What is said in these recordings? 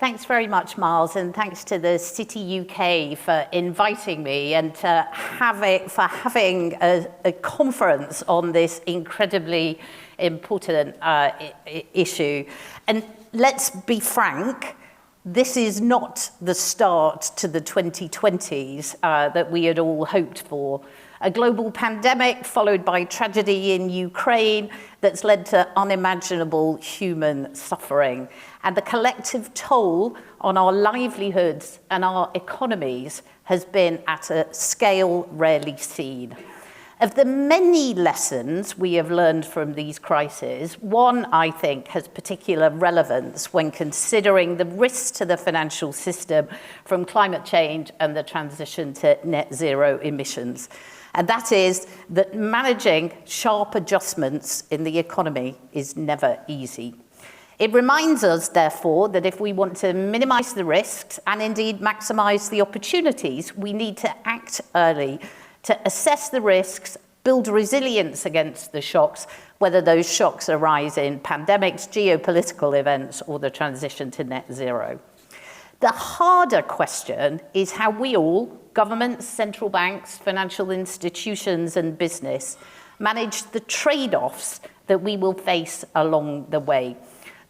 Thanks very much, Miles, and thanks to the City UK for inviting me and for having a conference on this incredibly important issue. And let's be frank, this is not the start to the 2020s that we had all hoped for. A global pandemic followed by tragedy in Ukraine that's led to unimaginable human suffering. And the collective toll on our livelihoods and our economies has been at a scale rarely seen. Of the many lessons we have learned from these crises, one, I think, has particular relevance when considering the risks to the financial system from climate change and the transition to net zero emissions. And that is that managing sharp adjustments in the economy is never easy. It reminds us, therefore, that if we want to minimize the risks and indeed maximize the opportunities, we need to act early to assess the risks, build resilience against the shocks, whether those shocks arise in pandemics, geopolitical events, or the transition to net zero. The harder question is how we all, governments, central banks, financial institutions, and business, manage the trade-offs that we will face along the way.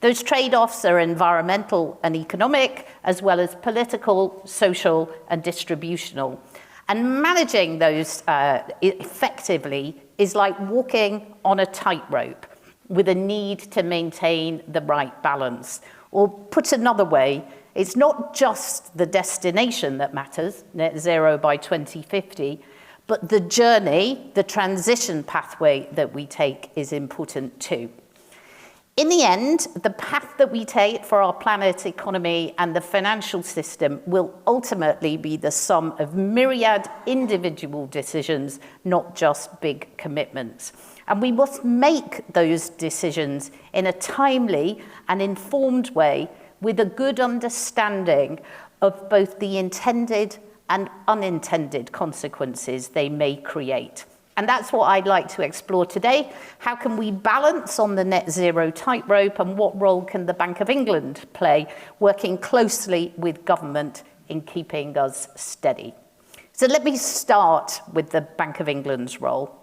Those trade-offs are environmental and economic, as well as political, social, and distributional. And managing those effectively is like walking on a tightrope with a need to maintain the right balance. Or put another way, it's not just the destination that matters, net zero by 2050, but the journey, the transition pathway that we take is important too. In the end, the path that we take for our planet, economy, and the financial system will ultimately be the sum of myriad individual decisions, not just big commitments. And we must make those decisions in a timely and informed way with a good understanding of both the intended and unintended consequences they may create. And that's what I'd like to explore today. How can we balance on the net zero tightrope, and what role can the Bank of England play, working closely with government in keeping us steady? So let me start with the Bank of England's role.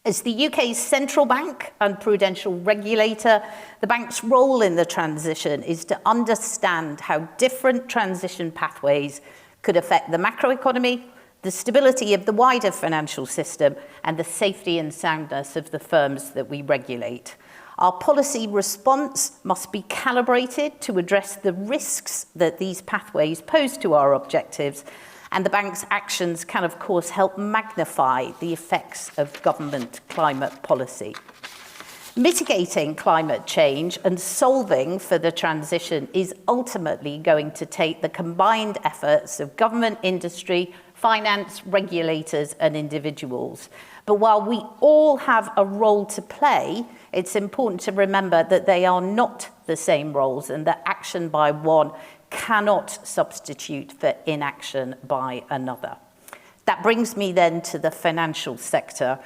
As the UK's central bank and prudential regulator, the bank's role in the transition is to understand how different transition pathways could affect the macroeconomy, the stability of the wider financial system, and the safety and soundness of the firms that we regulate. Our policy response must be calibrated to address the risks that these pathways pose to our objectives, and the bank's actions can, of course, help magnify the effects of government climate policy. Mitigating climate change and solving for the transition is ultimately going to take the combined efforts of government, industry, finance, regulators, and individuals. But while we all have a role to play, it's important to remember that they are not the same roles, and that action by one cannot substitute for inaction by another. That brings me then to the financial sector,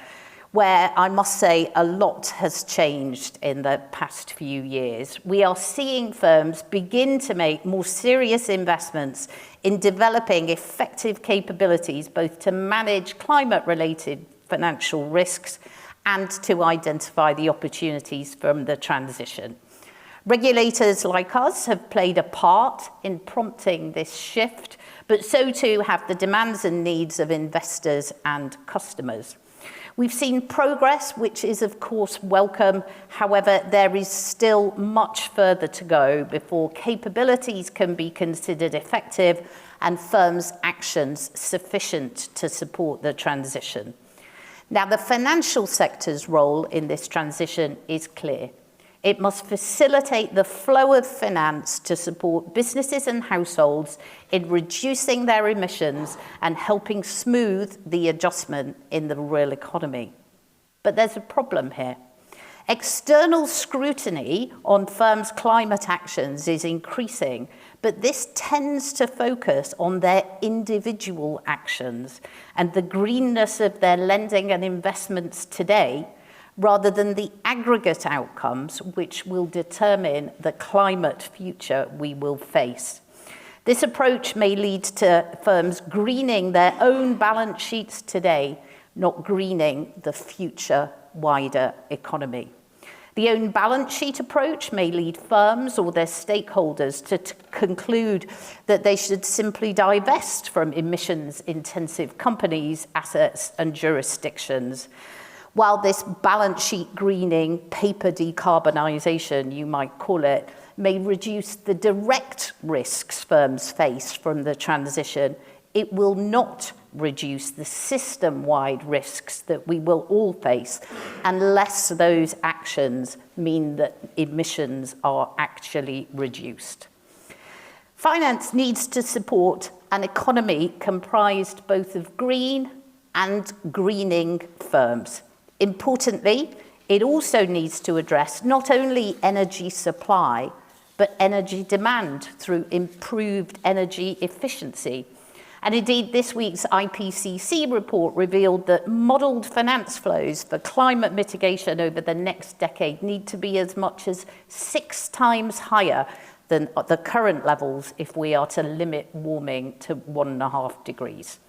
where I must say a lot has changed in the past few years. We are seeing firms begin to make more serious investments in developing effective capabilities, both to manage climate-related financial risks and to identify the opportunities from the transition. Regulators like us have played a part in prompting this shift, but so too have the demands and needs of investors and customers. We've seen progress, which is of course welcome. However, there is still much further to go before capabilities can be considered effective and firms' actions sufficient to support the transition. Now, the financial sector's role in this transition is clear. It must facilitate the flow of finance to support businesses and households in reducing their emissions and helping smooth the adjustment in the real economy. But there's a problem here. External scrutiny on firms' climate actions is increasing, but this tends to focus on their individual actions and the greenness of their lending and investments today, rather than the aggregate outcomes which will determine the climate future we will face. This approach may lead to firms greening their own balance sheets today, not greening the future wider economy. The own balance sheet approach may lead firms or their stakeholders to conclude that they should simply divest from emissions-intensive companies, assets, and jurisdictions. While this balance sheet greening, paper decarbonisation, you might call it, may reduce the direct risks firms face from the transition, it will not reduce the system-wide risks that we will all face unless those actions mean that emissions are actually reduced. Finance needs to support an economy comprised both of green and greening firms. Importantly, it also needs to address not only energy supply, but energy demand through improved energy efficiency. And indeed, this week's IPCC report revealed that modelled finance flows for climate mitigation over the next decade need to be as much as 6 times higher than the current levels if we are to limit warming to 1.5 degrees.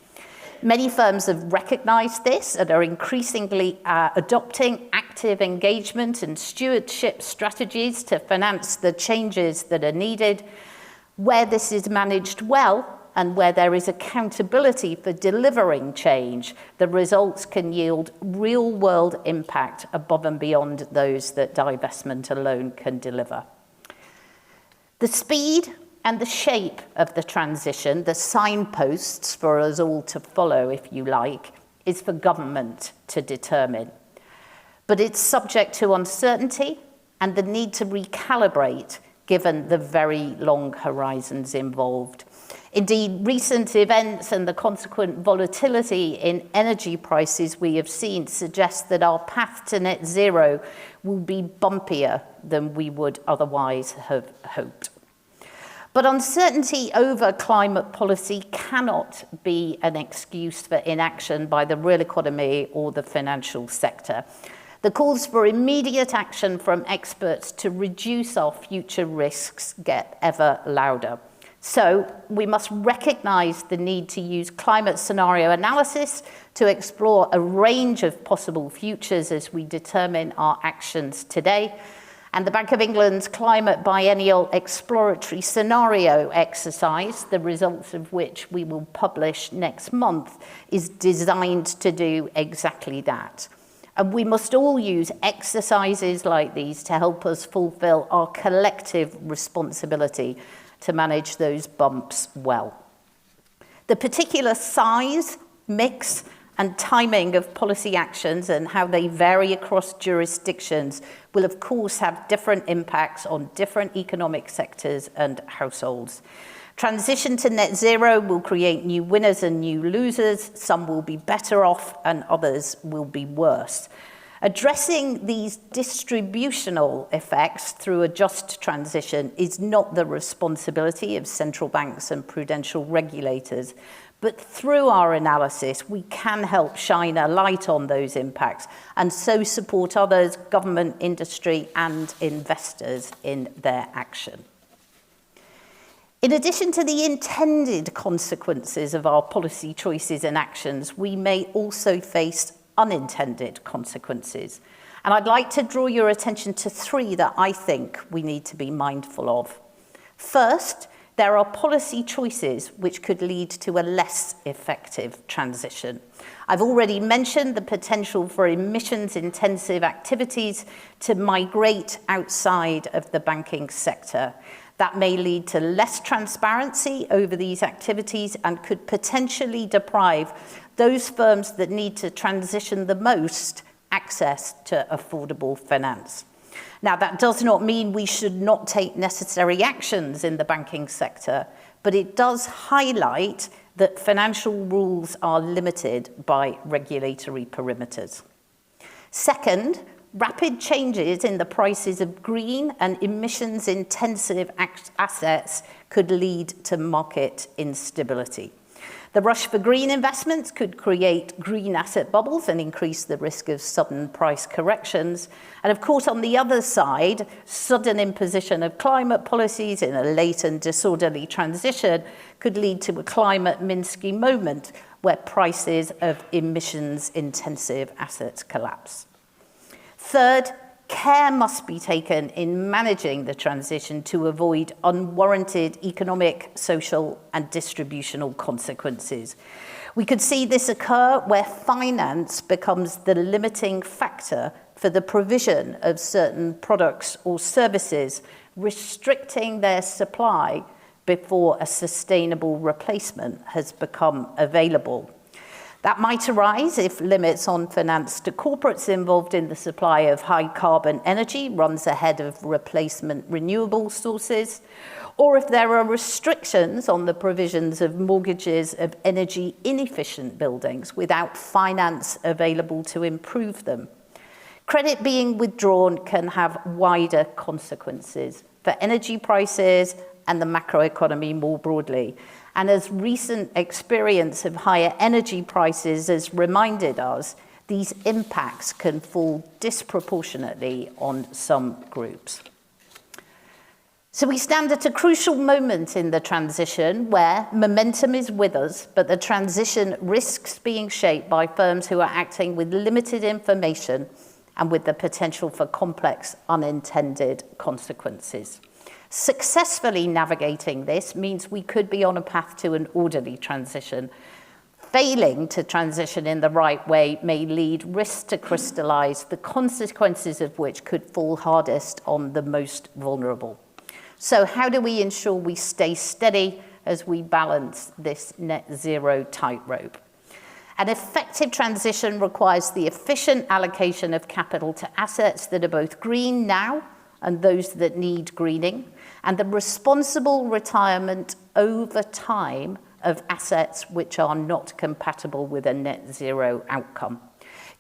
Many firms have recognised this and are increasingly adopting active engagement and stewardship strategies to finance the changes that are needed. Where this is managed well, and where there is accountability for delivering change, the results can yield real-world impact above and beyond those that divestment alone can deliver. The speed and the shape of the transition, the signposts for us all to follow, if you like, is for government to determine. But it's subject to uncertainty and the need to recalibrate given the very long horizons involved. Indeed, recent events and the consequent volatility in energy prices we have seen suggest that our path to net zero will be bumpier than we would otherwise have hoped. But uncertainty over climate policy cannot be an excuse for inaction by the real economy or the financial sector. The calls for immediate action from experts to reduce our future risks get ever louder. So we must recognise the need to use climate scenario analysis to explore a range of possible futures as we determine our actions today. And the Bank of England's Climate Biennial Exploratory Scenario exercise, the results of which we will publish next month, is designed to do exactly that. And we must all use exercises like these to help us fulfil our collective responsibility to manage those bumps well. The particular size, mix, and timing of policy actions and how they vary across jurisdictions will of course have different impacts on different economic sectors and households. Transition to net zero will create new winners and new losers. Some will be better off and others will be worse. Addressing these distributional effects through a just transition is not the responsibility of central banks and prudential regulators, but through our analysis, we can help shine a light on those impacts and so support others, government, industry, and investors in their action. In addition to the intended consequences of our policy choices and actions, we may also face unintended consequences. And I'd like to draw your attention to 3 that I think we need to be mindful of. First, there are policy choices which could lead to a less effective transition. I've already mentioned the potential for emissions-intensive activities to migrate outside of the banking sector. That may lead to less transparency over these activities and could potentially deprive those firms that need to transition the most access to affordable finance. Now, that does not mean we should not take necessary actions in the banking sector, but it does highlight that financial rules are limited by regulatory perimeters. Second, rapid changes in the prices of green and emissions-intensive assets could lead to market instability. The rush for green investments could create green asset bubbles and increase the risk of sudden price corrections. And of course, on the other side, sudden imposition of climate policies in a late and disorderly transition could lead to a climate Minsky moment where prices of emissions-intensive assets collapse. Third, care must be taken in managing the transition to avoid unwarranted economic, social, and distributional consequences. We could see this occur where finance becomes the limiting factor for the provision of certain products or services, restricting their supply before a sustainable replacement has become available. That might arise if limits on finance to corporates involved in the supply of high carbon energy runs ahead of replacement renewable sources, or if there are restrictions on the provisions of mortgages of energy inefficient buildings without finance available to improve them. Credit being withdrawn can have wider consequences for energy prices and the macroeconomy more broadly. And as recent experience of higher energy prices has reminded us, these impacts can fall disproportionately on some groups. So we stand at a crucial moment in the transition where momentum is with us, but the transition risks being shaped by firms who are acting with limited information and with the potential for complex unintended consequences. Successfully navigating this means we could be on a path to an orderly transition. Failing to transition in the right way may lead risks to crystallize, the consequences of which could fall hardest on the most vulnerable. So how do we ensure we stay steady as we balance this net zero tightrope? An effective transition requires the efficient allocation of capital to assets that are both green now and those that need greening, and the responsible retirement over time of assets which are not compatible with a net zero outcome.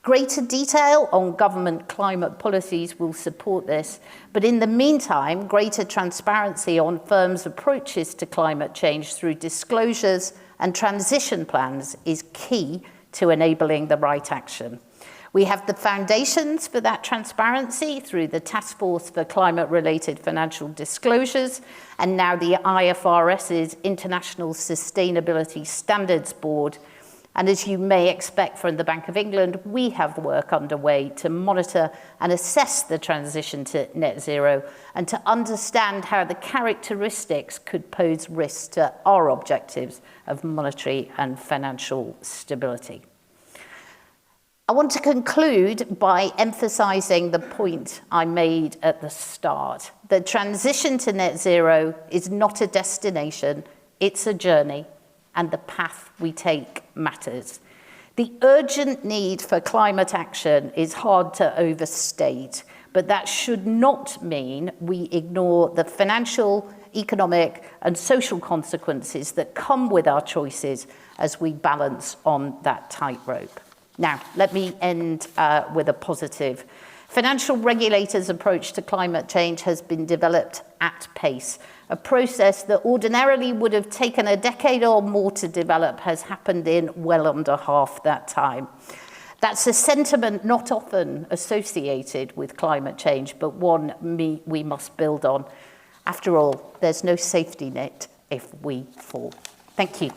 Greater detail on government climate policies will support this, but in the meantime, greater transparency on firms' approaches to climate change through disclosures and transition plans is key to enabling the right action. We have the foundations for that transparency through the Task Force for Climate-Related Financial Disclosures and now the IFRS's International Sustainability Standards Board. And as you may expect from the Bank of England, we have work underway to monitor and assess the transition to net zero and to understand how the characteristics could pose risks to our objectives of monetary and financial stability. I want to conclude by emphasizing the point I made at the start. The transition to net zero is not a destination, it's a journey, and the path we take matters. The urgent need for climate action is hard to overstate, but that should not mean we ignore the financial, economic, and social consequences that come with our choices as we balance on that tightrope. Now, let me end with a positive. Financial regulators' approach to climate change has been developed at pace. A process that ordinarily would have taken a decade or more to develop has happened in well under half that time. That's a sentiment not often associated with climate change, but one we must build on. After all, there's no safety net if we fall. Thank you.